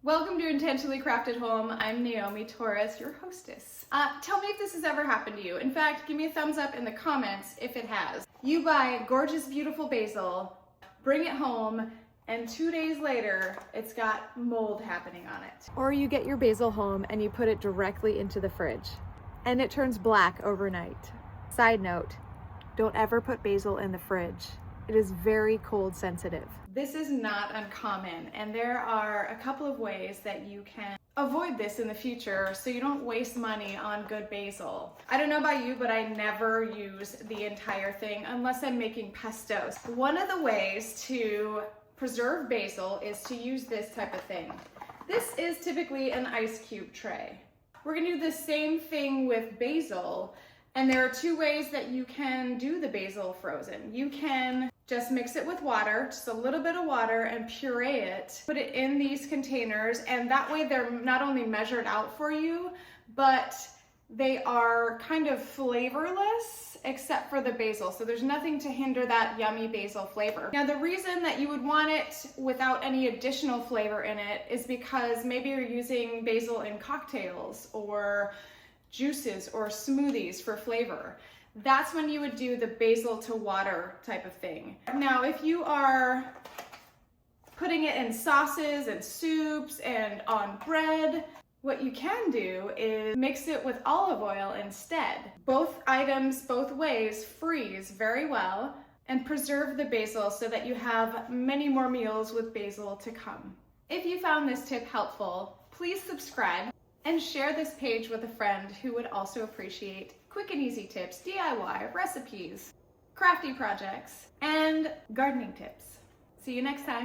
Welcome to Intentionally Crafted Home. I'm Naomi Torres, your hostess. Tell me if this has ever happened to you. In fact, give me a thumbs up in the comments if it has. You buy gorgeous, beautiful basil, bring it home, and 2 days later, it's got mold happening on it. Or you get your basil home and you put it directly into the fridge, and it turns black overnight. Side note, don't ever put basil in the fridge. It is very cold sensitive. This is not uncommon, and there are a couple of ways that you can avoid this in the future so you don't waste money on good basil. I don't know about you, but I never use the entire thing unless I'm making pesto. One of the ways to preserve basil is to use this type of thing. This is typically an ice cube tray. We're gonna do the same thing with basil, and there are two ways that you can do the basil frozen. You can just mix it with water, just a little bit of water, and puree it. Put it in these containers, and that way they're not only measured out for you, but they are kind of flavorless except for the basil. So there's nothing to hinder that yummy basil flavor. Now, the reason that you would want it without any additional flavor in it is because maybe you're using basil in cocktails or juices or smoothies for flavor. That's when you would do the basil to water type of thing. Now, if you are putting it in sauces and soups and on bread, what you can do is mix it with olive oil instead. Both items, both ways, freeze very well and preserve the basil so that you have many more meals with basil to come. If you found this tip helpful, please subscribe and share this page with a friend who would also appreciate quick and easy tips, DIY, recipes, crafty projects, and gardening tips. See you next time.